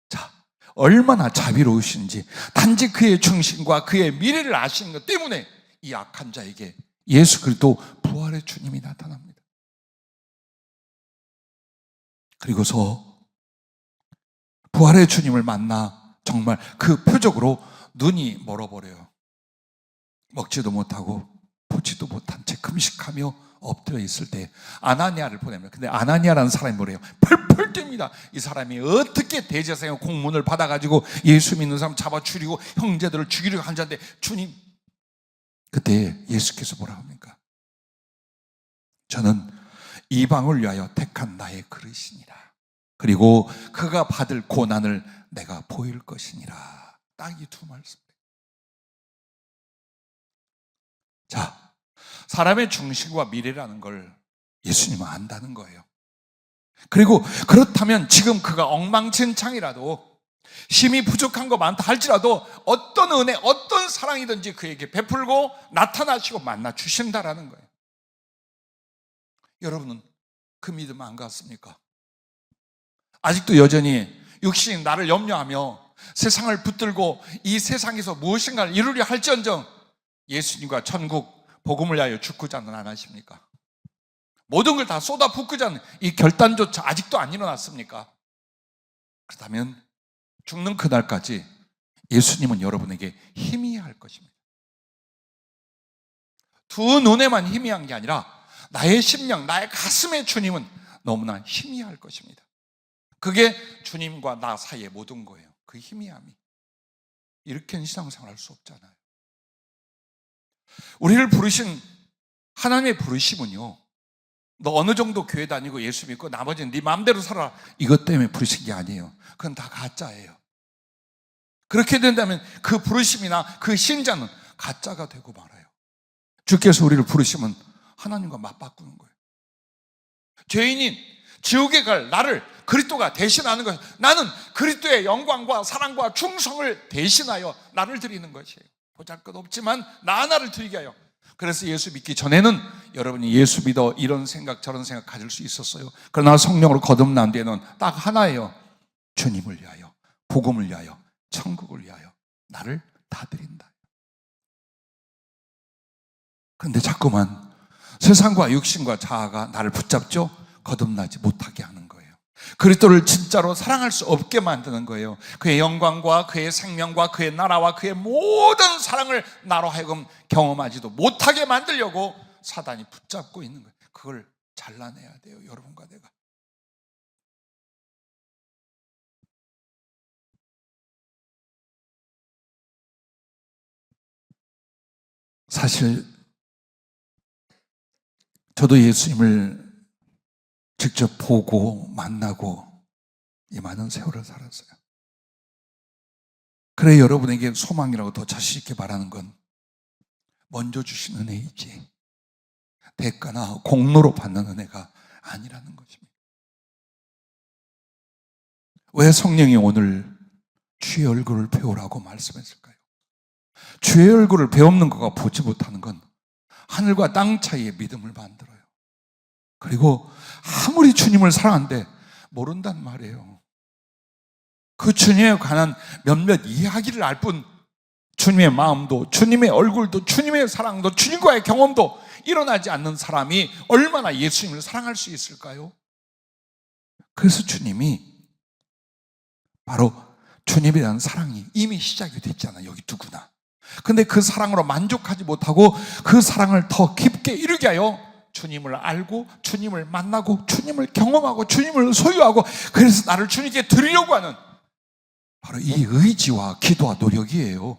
자, 얼마나 자비로우신지, 단지 그의 중심과 그의 미래를 아시는 것 때문에 이 악한 자에게 예수 그리스도 부활의 주님이 나타납니다. 그리고서 부활의 주님을 만나 정말 그 표적으로 눈이 멀어버려요. 먹지도 못하고 보지도 못한 채 금식하며 엎드려 있을 때 아나니아를 보냅니다. 근데 아나니아라는 사람이 뭐래요? 펄펄 뜁니다. 이 사람이 어떻게 대제사장 공문을 받아가지고 예수 믿는 사람 잡아 죽이고 형제들을 죽이려고 한 자인데, 주님, 그때 예수께서 뭐라 합니까? 저는 이방을 위하여 택한 나의 그릇이니라. 그리고 그가 받을 고난을 내가 보일 것이니라. 딱 이 두 말씀. 자, 사람의 중심과 미래라는 걸 예수님은 안다는 거예요. 그리고 그렇다면 지금 그가 엉망진창이라도, 힘이 부족한 거 많다 할지라도 어떤 은혜, 어떤 사랑이든지 그에게 베풀고 나타나시고 만나 주신다라는 거예요. 여러분은 그 믿음 안 갖습니까? 아직도 여전히 육신이 나를 염려하며 세상을 붙들고 이 세상에서 무엇인가를 이루려 할지언정 예수님과 천국 복음을 위하여 죽고자는 안 하십니까? 모든 걸 다 쏟아붓고자는 이 결단조차 아직도 안 일어났습니까? 그렇다면 죽는 그날까지 예수님은 여러분에게 희미할 것입니다. 두 눈에만 희미한 게 아니라 나의 심령, 나의 가슴에 주님은 너무나 희미할 것입니다. 그게 주님과 나 사이의 모든 거예요. 그 희미함이. 이렇게는 신앙생활 할 수 없잖아요. 우리를 부르신 하나님의 부르심은요, 너 어느 정도 교회 다니고 예수 믿고 나머지는 네 마음대로 살아, 이것 때문에 부르신 게 아니에요. 그건 다 가짜예요. 그렇게 된다면 그 부르심이나 그 신자는 가짜가 되고 말아요. 주께서 우리를 부르시면 하나님과 맞바꾸는 거예요. 죄인인 지옥에 갈 나를 그리스도가 대신하는 것이에요. 나는 그리스도의 영광과 사랑과 충성을 대신하여 나를 드리는 것이에요. 보잘것없지만 나 하나를 드리게 하여. 그래서 예수 믿기 전에는 여러분이 예수 믿어 이런 생각 저런 생각 가질 수 있었어요. 그러나 성령으로 거듭난 뒤에는 딱 하나예요. 주님을 위하여, 복음을 위하여, 천국을 위하여 나를 다 드린다. 그런데 자꾸만 세상과 육신과 자아가 나를 붙잡죠. 거듭나지 못하게 하는 거예요. 그리스도를 진짜로 사랑할 수 없게 만드는 거예요. 그의 영광과 그의 생명과 그의 나라와 그의 모든 사랑을 나로 하여금 경험하지도 못하게 만들려고 사단이 붙잡고 있는 거예요. 그걸 잘라내야 돼요, 여러분과 내가. 사실 저도 예수님을 직접 보고 만나고 이 많은 세월을 살았어요. 그래 여러분에게 소망이라고 더 자신 있게 말하는 건 먼저 주신 은혜이지 대가나 공로로 받는 은혜가 아니라는 것입니다. 왜 성령이 오늘 주의 얼굴을 배우라고 말씀했을까요? 주의 얼굴을 배우는 것과 보지 못하는 건 하늘과 땅 사이의 믿음을 만들어요. 그리고 아무리 주님을 사랑하는데 모른단 말이에요. 그 주님에 관한 몇몇 이야기를 알 뿐 주님의 마음도 주님의 얼굴도 주님의 사랑도 주님과의 경험도 일어나지 않는 사람이 얼마나 예수님을 사랑할 수 있을까요? 그래서 주님이 바로 주님에 대한 사랑이 이미 시작이 됐잖아요. 여기 누구나. 근데 그 사랑으로 만족하지 못하고 그 사랑을 더 깊게 이루게 하여 주님을 알고 주님을 만나고 주님을 경험하고 주님을 소유하고 그래서 나를 주님께 드리려고 하는 바로 이 의지와 기도와 노력이에요.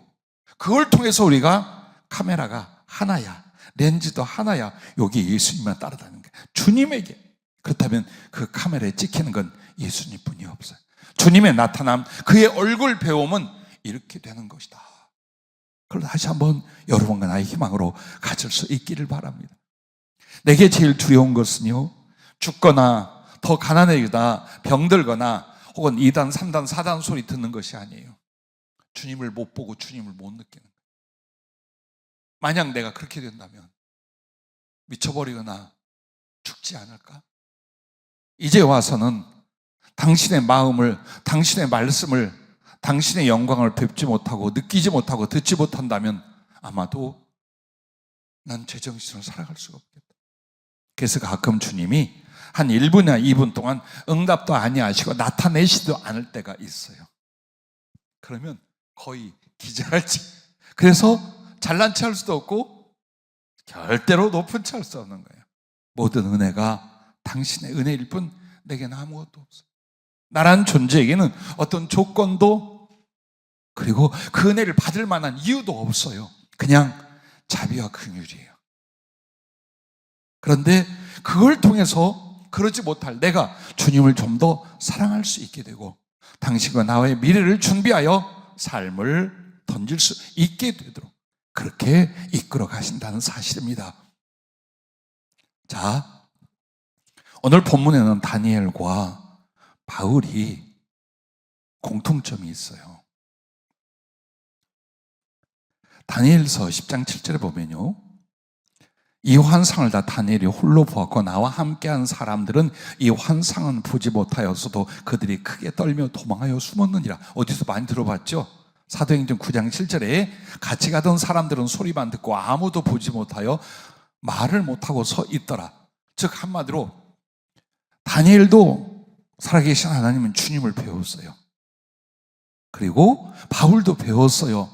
그걸 통해서 우리가 카메라가 하나야, 렌즈도 하나야, 여기 예수님만 따라다니는 거예요. 주님에게. 그렇다면 그 카메라에 찍히는 건 예수님뿐이 없어요. 주님의 나타남, 그의 얼굴 배움은 이렇게 되는 것이다. 그걸 다시 한번 여러분과 나의 희망으로 가질 수 있기를 바랍니다. 내게 제일 두려운 것은요, 죽거나 더 가난해지거나 병들거나 혹은 2단, 3단, 4단 소리 듣는 것이 아니에요. 주님을 못 보고 주님을 못 느끼는 거예요. 만약 내가 그렇게 된다면 미쳐버리거나 죽지 않을까? 이제 와서는 당신의 마음을, 당신의 말씀을, 당신의 영광을 뵙지 못하고 느끼지 못하고 듣지 못한다면 아마도 난 제정신으로 살아갈 수가 없겠다. 그래서 가끔 주님이 한 1분이나 2분 동안 응답도 아니하시고 나타내시지도 않을 때가 있어요. 그러면 거의 기절할지. 그래서 잘난 체 할 수도 없고 절대로 높은 체 할 수 없는 거예요. 모든 은혜가 당신의 은혜일 뿐 내게는 아무것도 없어요. 나란 존재에게는 어떤 조건도 그리고 그 은혜를 받을 만한 이유도 없어요. 그냥 자비와 긍휼이에요. 그런데 그걸 통해서 그러지 못할 내가 주님을 좀 더 사랑할 수 있게 되고 당신과 나의 미래를 준비하여 삶을 던질 수 있게 되도록 그렇게 이끌어 가신다는 사실입니다. 자, 오늘 본문에는 다니엘과 바울이 공통점이 있어요. 다니엘서 10장 7절에 보면요, 이 환상을 다 다니엘이 홀로 보았고 나와 함께한 사람들은 이 환상은 보지 못하였어도 그들이 크게 떨며 도망하여 숨었느니라. 어디서 많이 들어봤죠? 사도행전 9장 7절에 같이 가던 사람들은 소리만 듣고 아무도 보지 못하여 말을 못하고 서 있더라. 즉 한마디로 다니엘도 살아계신 하나님은 주님을 배웠어요. 그리고 바울도 배웠어요.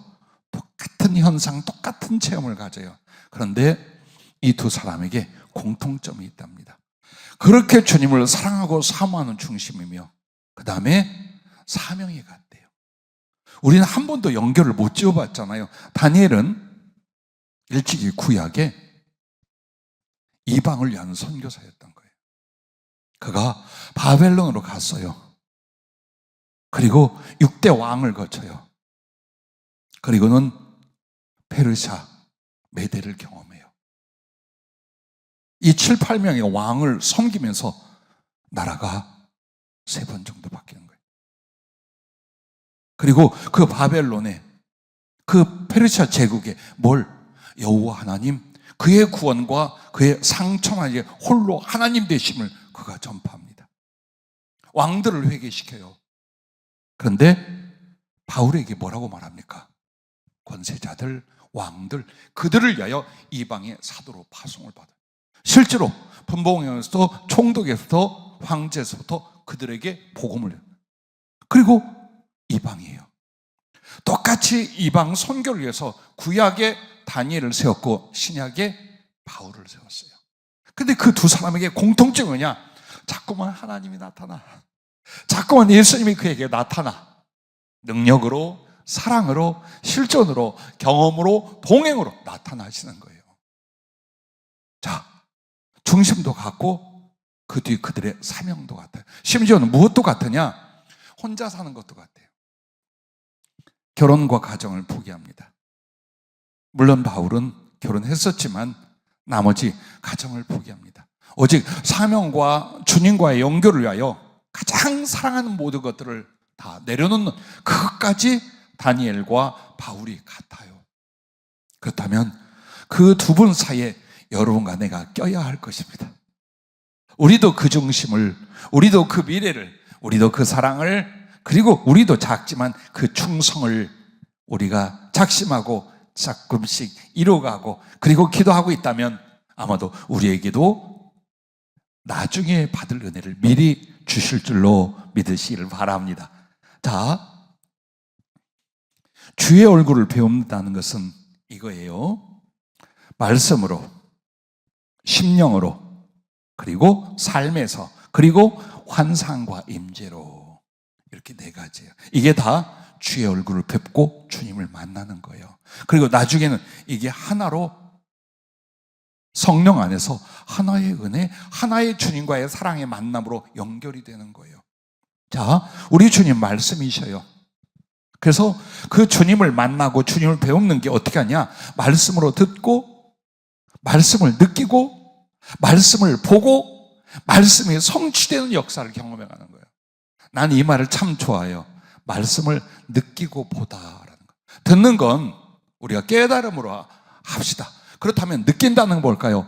똑같은 현상, 똑같은 체험을 가져요. 그런데 이 두 사람에게 공통점이 있답니다. 그렇게 주님을 사랑하고 사모하는 중심이며 그 다음에 사명이 같대요. 우리는 한 번도 연결을 못 지어봤잖아요. 다니엘은 일찍이 구약에 이방을 위한 선교사였던 거예요. 그가 바벨론으로 갔어요. 그리고 6대 왕을 거쳐요. 그리고는 페르시아, 메대를 경험해요. 이 7, 8명의 왕을 섬기면서 나라가 3번 정도 바뀌는 거예요. 그리고 그 바벨론에 그 페르시아 제국에 여호와 하나님, 그의 구원과 그의 상처만이 홀로 하나님 되심을 그가 전파합니다. 왕들을 회개시켜요. 그런데 바울에게 뭐라고 말합니까? 권세자들, 왕들, 그들을 위하여 이방의 사도로 파송을 받아요. 실제로 분봉에서부터 총독에서부터 황제에서부터 그들에게 복음을 해요. 그리고 이방이에요. 똑같이 이방 선교를 위해서 구약에 다니엘을 세웠고 신약에 바울을 세웠어요. 근데 그 두 사람에게 공통점이 뭐냐? 자꾸만 하나님이 나타나. 자꾸만 예수님이 그에게 나타나. 능력으로, 사랑으로, 실존으로, 경험으로, 동행으로 나타나시는 거예요. 자, 중심도 같고 그 뒤 그들의 사명도 같아요. 심지어는 무엇도 같으냐? 혼자 사는 것도 같아요. 결혼과 가정을 포기합니다. 물론 바울은 결혼했었지만 나머지 가정을 포기합니다. 오직 사명과 주님과의 연결을 위하여 가장 사랑하는 모든 것들을 다 내려놓는 그것까지 다니엘과 바울이 같아요. 그렇다면 그 두 분 사이에 여러분과 내가 껴야 할 것입니다. 우리도 그 중심을, 우리도 그 미래를, 우리도 그 사랑을, 그리고 우리도 작지만 그 충성을 우리가 작심하고 가끔씩 이뤄가고 그리고 기도하고 있다면 아마도 우리에게도 나중에 받을 은혜를 미리 주실 줄로 믿으시기를 바랍니다. 자, 주의 얼굴을 배운다는 것은 이거예요. 말씀으로, 심령으로, 그리고 삶에서, 그리고 환상과 임재로, 이렇게 네 가지예요. 이게 다 주의 얼굴을 뵙고 주님을 만나는 거예요. 그리고 나중에는 이게 하나로 성령 안에서 하나의 은혜, 하나의 주님과의 사랑의 만남으로 연결이 되는 거예요. 자, 우리 주님 말씀이셔요. 그래서 그 주님을 만나고 주님을 배우는 게 어떻게 하냐? 말씀으로 듣고, 말씀을 느끼고, 말씀을 보고, 말씀이 성취되는 역사를 경험해가는 거예요. 난 이 말을 참 좋아해요. 말씀을 느끼고 보다라는 거. 듣는 건 우리가 깨달음으로 합시다. 그렇다면 느낀다는 건 뭘까요?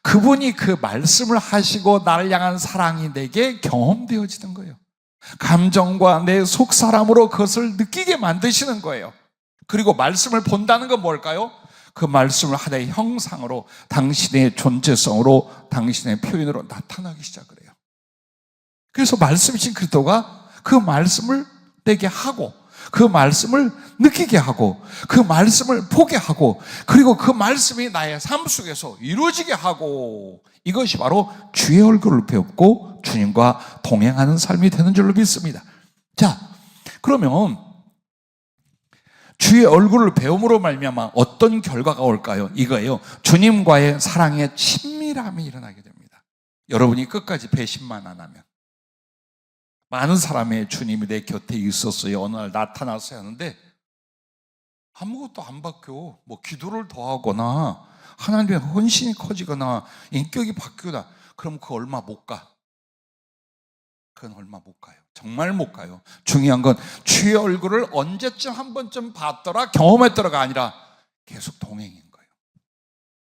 그분이 그 말씀을 하시고 나를 향한 사랑이 내게 경험되어지는 거예요. 감정과 내 속사람으로 그것을 느끼게 만드시는 거예요. 그리고 말씀을 본다는 건 뭘까요? 그 말씀을 하나의 형상으로, 당신의 존재성으로, 당신의 표현으로 나타나기 시작을 해요. 그래서 말씀이신 그리스도가 그 말씀을 내게 하고, 그 말씀을 느끼게 하고, 그 말씀을 보게 하고, 그리고 그 말씀이 나의 삶 속에서 이루어지게 하고, 이것이 바로 주의 얼굴을 배웠고 주님과 동행하는 삶이 되는 줄로 믿습니다. 자, 그러면 주의 얼굴을 배움으로 말미암아 어떤 결과가 올까요? 이거예요. 주님과의 사랑의 친밀함이 일어나게 됩니다. 여러분이 끝까지 배신만 안 하면. 많은 사람의 주님이 내 곁에 있었어요. 어느 날 나타났어야 하는데 아무것도 안 바뀌어. 뭐 기도를 더 하거나 하나님의 헌신이 커지거나 인격이 바뀌거나 그럼 그 얼마 못 가. 그건 얼마 못 가요. 정말 못 가요. 중요한 건 주의 얼굴을 언제쯤 한 번쯤 봤더라, 경험했더라가 아니라 계속 동행인 거예요.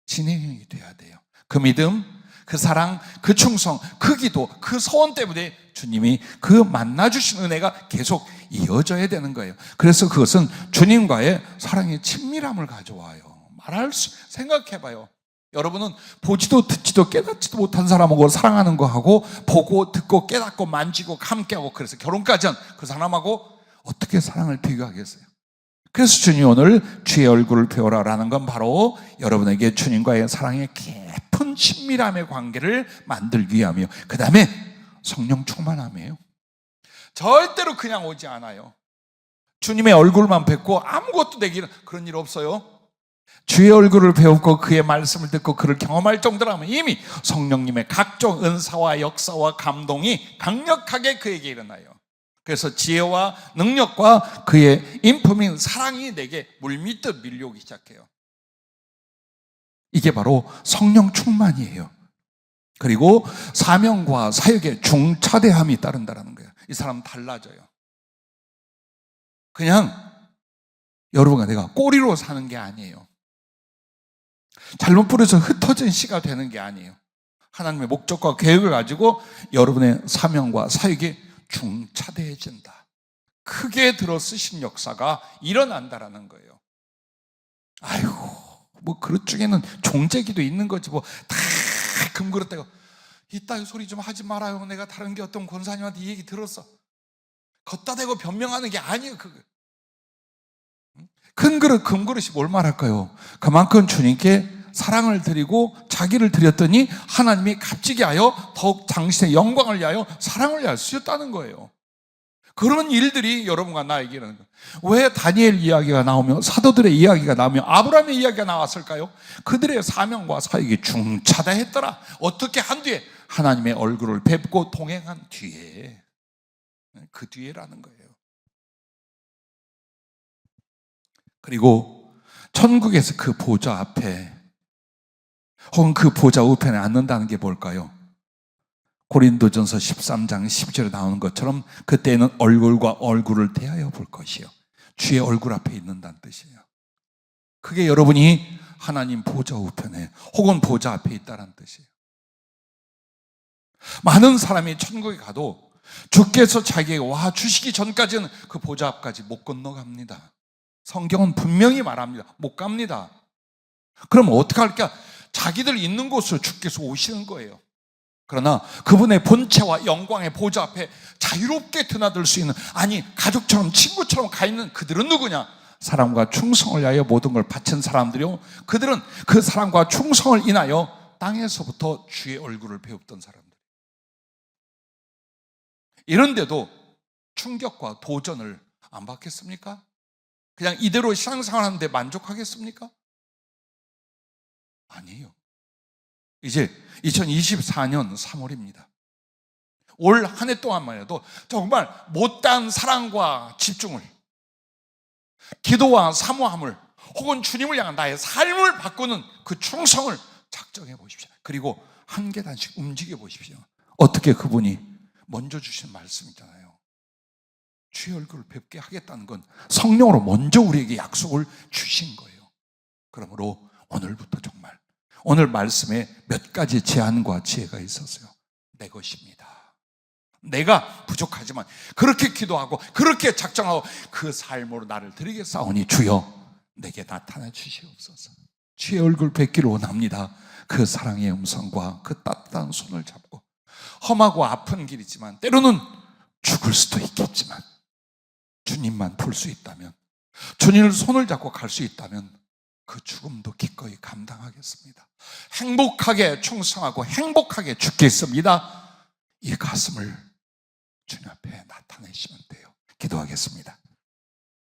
진행이 돼야 돼요. 그 믿음, 그 사랑, 그 충성, 그 기도, 그 소원 때문에 주님이 그 만나주신 은혜가 계속 이어져야 되는 거예요. 그래서 그것은 주님과의 사랑의 친밀함을 가져와요. 생각해봐요. 여러분은 보지도 듣지도 깨닫지도 못한 사람하고 사랑하는 거하고 보고 듣고 깨닫고 만지고 함께하고 그래서 결혼까지 한 그 사람하고 어떻게 사랑을 비교하겠어요? 그래서 주님 오늘 주의 얼굴을 배우라라는 건 바로 여러분에게 주님과의 사랑의 깊은 친밀함의 관계를 만들기 위함이요. 그 다음에 성령 충만함이에요. 절대로 그냥 오지 않아요. 주님의 얼굴만 뵙고 아무것도 되기는 그런 일 없어요. 주의 얼굴을 배우고 그의 말씀을 듣고 그를 경험할 정도라면 이미 성령님의 각종 은사와 역사와 감동이 강력하게 그에게 일어나요. 그래서 지혜와 능력과 그의 인품인 사랑이 내게 물밀듯 밀려오기 시작해요. 이게 바로 성령 충만이에요. 그리고 사명과 사역의 중차대함이 따른다는 거예요. 이 사람 달라져요. 그냥 여러분과 내가 꼬리로 사는 게 아니에요. 잘못 부려서 흩어진 씨가 되는 게 아니에요. 하나님의 목적과 계획을 가지고 여러분의 사명과 사역이 중차대해진다. 크게 들어 쓰신 역사가 일어난다라는 거예요. 아이고, 뭐 그것 중에는 종제기도 있는 거지 뭐 다 금그릇대고 이따위 소리 좀 하지 말아요. 내가 다른 게 어떤 권사님한테 이 얘기 들었어. 걷다 대고 변명하는 게 아니에요. 큰 그릇 금그릇이 뭘 말할까요? 그만큼 주님께 사랑을 드리고 자기를 드렸더니 하나님이 값지게 하여 더욱 당신의 영광을 위하여 사랑을 위하여 쓰셨다는 거예요. 그런 일들이 여러분과 나에게는, 왜 다니엘 이야기가 나오며 사도들의 이야기가 나오며 아브라함의 이야기가 나왔을까요? 그들의 사명과 사역이 중차대했더라. 어떻게 한 뒤에? 하나님의 얼굴을 뵙고 동행한 뒤에, 그 뒤에라는 거예요. 그리고 천국에서 그 보좌 앞에 혹은 그 보좌 우편에 앉는다는 게 뭘까요? 고린도전서 13장 10절에 나오는 것처럼 그때는 얼굴과 얼굴을 대하여 볼 것이요, 주의 얼굴 앞에 있는다는 뜻이에요. 그게 여러분이 하나님 보좌 우편에 혹은 보좌 앞에 있다는 뜻이에요. 많은 사람이 천국에 가도 주께서 자기에게 와 주시기 전까지는 그 보좌 앞까지 못 건너갑니다. 성경은 분명히 말합니다. 못 갑니다. 그럼 어떻게 할까? 자기들 있는 곳으로 주께서 오시는 거예요. 그러나 그분의 본체와 영광의 보좌 앞에 자유롭게 드나들 수 있는, 아니 가족처럼 친구처럼 가 있는 그들은 누구냐? 사랑과 충성을 위하여 모든 걸 바친 사람들이요, 그들은 그 사랑과 충성을 인하여 땅에서부터 주의 얼굴을 배웠던 사람들. 이런데도 충격과 도전을 안 받겠습니까? 그냥 이대로 신앙생활하는데 만족하겠습니까? 아니에요. 이제 2024년 3월입니다. 올 한 해 동안만 해도 정말 못다한 사랑과 집중을, 기도와 사모함을, 혹은 주님을 향한 나의 삶을 바꾸는 그 충성을 작정해 보십시오. 그리고 한 계단씩 움직여 보십시오. 어떻게 그분이 먼저 주신 말씀이잖아요. 주의 얼굴을 뵙게 하겠다는 건 성령으로 먼저 우리에게 약속을 주신 거예요. 그러므로 오늘부터 정말 오늘 말씀에 몇 가지 제안과 지혜가 있었어요. 내 것입니다. 내가 부족하지만 그렇게 기도하고 그렇게 작정하고 그 삶으로 나를 드리겠사오니 주여 내게 나타나 주시옵소서. 주의 얼굴 뵙기를 원합니다. 그 사랑의 음성과 그 따뜻한 손을 잡고, 험하고 아픈 길이지만 때로는 죽을 수도 있겠지만 주님만 볼 수 있다면, 주님을 손을 잡고 갈 수 있다면 그 죽음도 기꺼이 감당하겠습니다. 행복하게 충성하고 행복하게 죽겠습니다. 이 가슴을 주님 앞에 나타내시면 돼요. 기도하겠습니다.